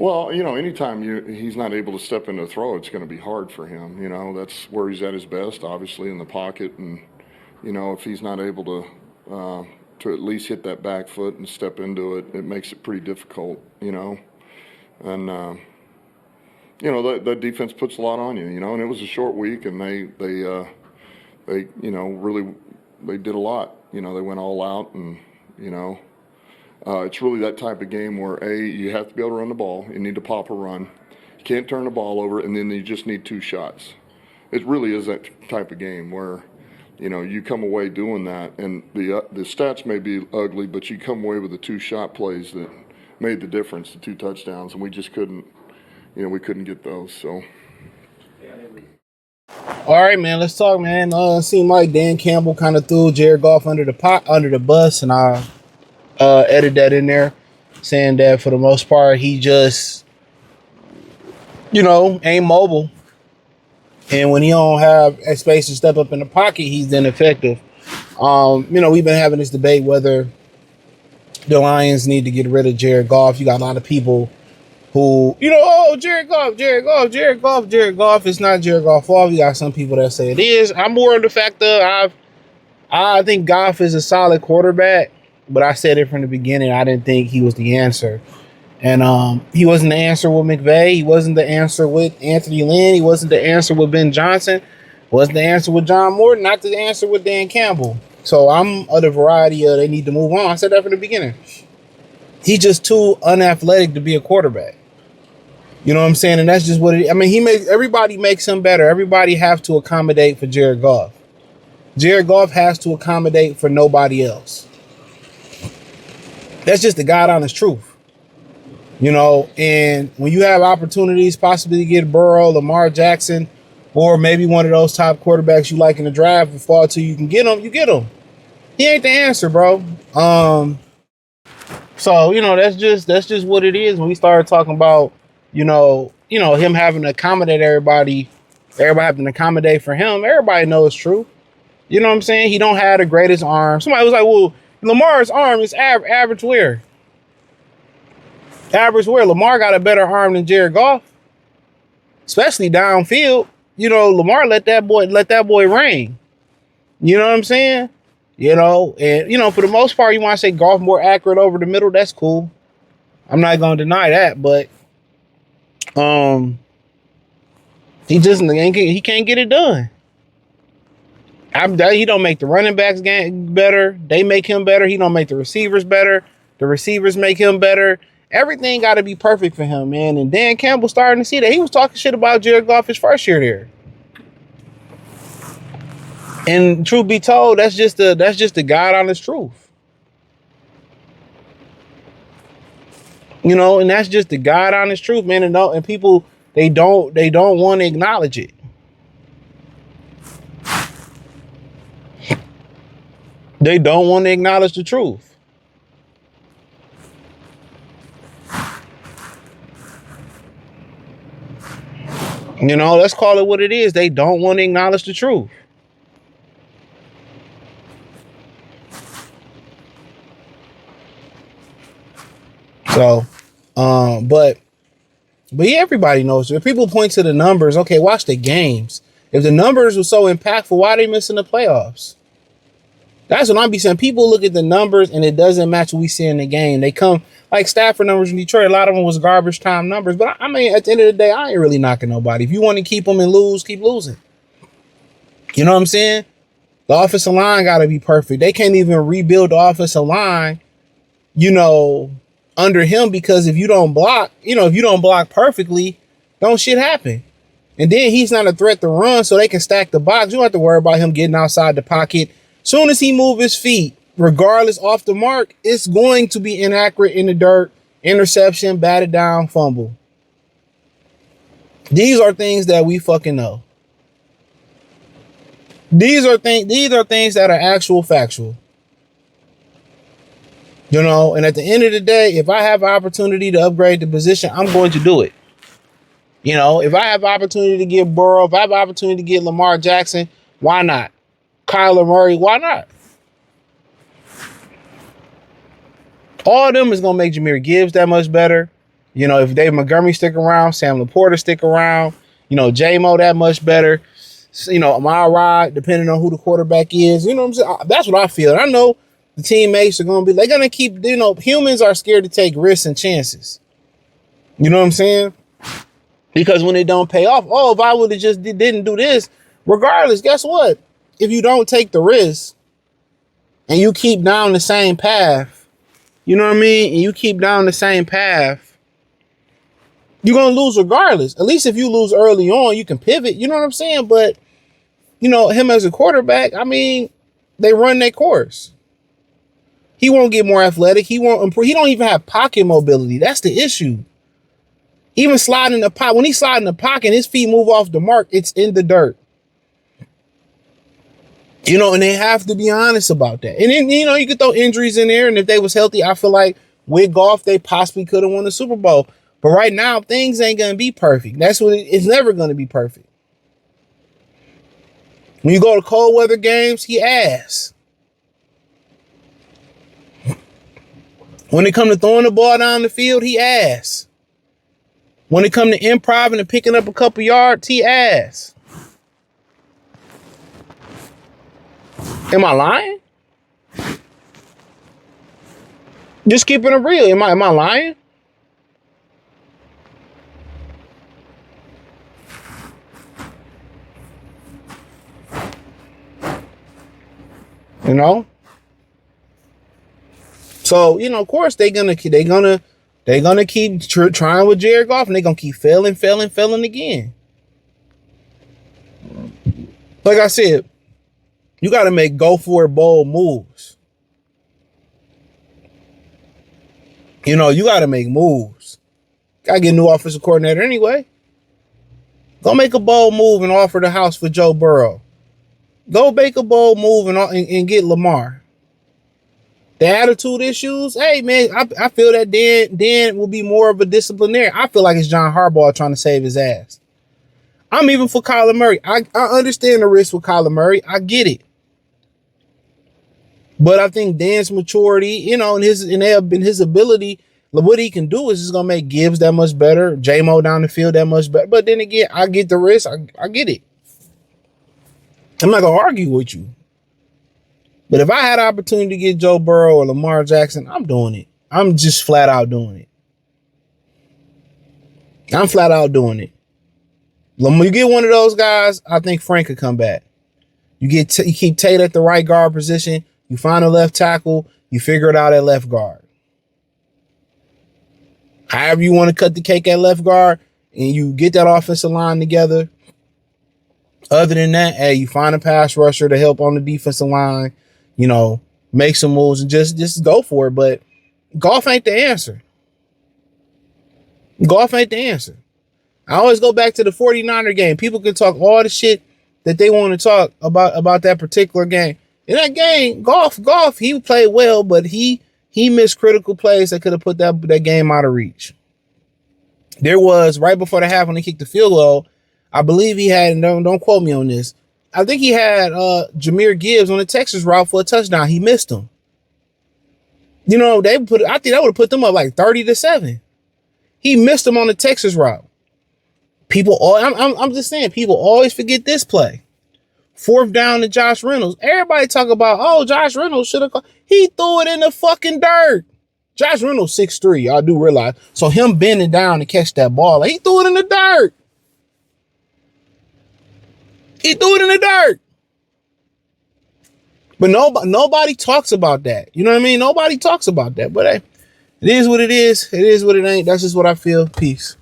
Well, anytime he's not able to step into a throw, it's going to be hard for him. That's where he's at his best, obviously in the pocket, and if he's not able to at least hit that back foot and step into it, it makes it pretty difficult. And that defense puts a lot on you. And it was a short week, and they really they did a lot. They went all out, and it's really that type of game where you have to be able to run the ball. You need to pop a run. You can't turn the ball over, and then you just need 2 shots. It really is that type of game where you come away doing that, and the stats may be ugly, but you come away with the 2 shot plays that made the difference, the 2 touchdowns, and we just couldn't, we couldn't get those. So. All right, man. Let's talk, man. It seemed like Dan Campbell kind of threw Jared Goff under the bus, and I edited that in there, saying that for the most part he just, ain't mobile. And when he don't have a space to step up in the pocket, he's ineffective. We've been having this debate whether the Lions need to get rid of Jared Goff. You got a lot of people who, Jared Goff, Jared Goff, Jared Goff, Jared Goff. It's not Jared Goff's fault. You got some people that say it is. I'm more on the fact that I think Goff is a solid quarterback, but I said it from the beginning. I didn't think he was the answer. And he wasn't the answer with McVay. He wasn't the answer with Anthony Lynn. He wasn't the answer with Ben Johnson. Wasn't the answer with John Morton. Not the answer with Dan Campbell. So I'm of the variety of they need to move on. I said that from the beginning. He's just too unathletic to be a quarterback. You know what I'm saying? And that's just what it is. I mean, everybody makes him better. Everybody have to accommodate for Jared Goff. Jared Goff has to accommodate for nobody else. That's just the God honest truth. And when you have opportunities possibly to get Burrow, Lamar Jackson, or maybe one of those top quarterbacks you like in the draft before till you can get them, you get them. He ain't the answer, bro. So, that's just what it is. When we started talking about, him having to accommodate everybody having to accommodate for him, everybody knows it's true. You know what I'm saying? He don't have the greatest arm. Somebody was like, well, Lamar's arm is average where? Average where? Lamar got a better arm than Jared Goff, especially downfield. Lamar let that boy reign. You know what I'm saying? And for the most part, you want to say Goff more accurate over the middle. That's cool. I'm not gonna deny that, but he can't get it done. He don't make the running backs better. They make him better. He don't make the receivers better. The receivers make him better. Everything got to be perfect for him, man. And Dan Campbell starting to see that. He was talking shit about Jared Goff his first year there. And truth be told, that's just the God honest truth. And that's just the God honest truth, man. And people they don't want to acknowledge it. They don't want to acknowledge the truth. Let's call it what it is. They don't want to acknowledge the truth. So, but yeah, everybody knows. If people point to the numbers, okay, watch the games. If the numbers were so impactful, why are they missing the playoffs? That's what I'm be saying. People look at the numbers and it doesn't match what we see in the game. They come like Stafford numbers in Detroit. A lot of them was garbage time numbers. But I mean, at the end of the day, I ain't really knocking nobody. If you want to keep them and lose, keep losing. You know what I'm saying? The offensive line got to be perfect. They can't even rebuild the offensive line, under him, because if you don't block, if you don't block perfectly, don't shit happen. And then he's not a threat to run, so they can stack the box. You don't have to worry about him getting outside the pocket. Soon as he move his feet, regardless off the mark, it's going to be inaccurate in the dirt, interception, batted down, fumble. These are things that we fucking know. These are things that are actual factual. And at the end of the day, if I have an opportunity to upgrade the position, I'm going to do it. If I have an opportunity to get Burrow, if I have an opportunity to get Lamar Jackson, why not? Kyler Murray, why not? All of them is going to make Jahmyr Gibbs that much better. You know, if Dave Montgomery stick around, Sam Laporta stick around, you know, J-Mo that much better. So, you know, my ride, depending on who the quarterback is. You know what I'm saying? That's what I feel. And I know the teammates are going to be, they're going to keep, you know, humans are scared to take risks and chances. You know what I'm saying? Because when it don't pay off, oh, if I would have just didn't do this, regardless, guess what? If you don't take the risk and you keep down the same path, you know what I mean? And you keep down the same path, you're going to lose regardless. At least if you lose early on, you can pivot. You know what I'm saying? But, you know, him as a quarterback, I mean, they run their course. He won't get more athletic. He won't improve. He don't even have pocket mobility. That's the issue. Even sliding the pocket, when he slide in the pocket and his feet move off the mark, it's in the dirt. You know, and they have to be honest about that. And then, you know, you could throw injuries in there. And if they was healthy, I feel like with Goff, they possibly could have won the Super Bowl. But right now, things ain't going to be perfect. That's what it's never going to be perfect. When you go to cold weather games, he ass. When it come to throwing the ball down the field, he ass. When it come to improv and picking up a couple yards, he ass. Am I lying? Just keeping it real. Am I lying? You know? So, you know, of course they're gonna keep trying with Jared Goff, and they're gonna keep failing again. Like I said, you gotta make go for it bold moves. You know, you gotta make moves. Gotta get a new offensive coordinator anyway. Go make a bold move and offer the house for Joe Burrow. Go make a bold move and get Lamar. The attitude issues, hey man, I feel that Dan will be more of a disciplinarian. I feel like it's John Harbaugh trying to save his ass. I'm even for Kyler Murray. I understand the risk with Kyler Murray. I get it. But I think Dan's maturity, you know, and his ability, what he can do is just gonna make Gibbs that much better, J-Mo down the field that much better. But then again, I get the risk. I get it. I'm not gonna argue with you. But if I had an opportunity to get Joe Burrow or Lamar Jackson, I'm doing it. I'm just flat out doing it. I'm flat out doing it. When you get one of those guys, I think Frank could come back. You keep Tate at the right guard position. You find a left tackle. You figure it out at left guard. However you want to cut the cake at left guard, and you get that offensive line together. Other than that, hey, you find a pass rusher to help on the defensive line. You know, make some moves and just go for it. But Goff ain't the answer. Goff ain't the answer. I always go back to the 49er game. People can talk all the shit that they want to talk about that particular game. In that game, Goff, he played well, but he missed critical plays that could have put that game out of reach. There was, right before the half when they kicked the field goal, I believe he had, don't quote me on this, I think he had Jahmyr Gibbs on the Texas route for a touchdown. He missed him. You know, I think that would have put them up like 30-7. He missed him on the Texas route. I'm just saying, people always forget this play. 4th down to Josh Reynolds. Everybody talk about, oh, Josh Reynolds should have caught. He threw it in the fucking dirt. Josh Reynolds 6'3", I do realize. So him bending down to catch that ball, he threw it in the dirt. He threw it in the dirt. But nobody talks about that. You know what I mean? Nobody talks about that. But hey, it is what it is. It is what it ain't. That's just what I feel. Peace.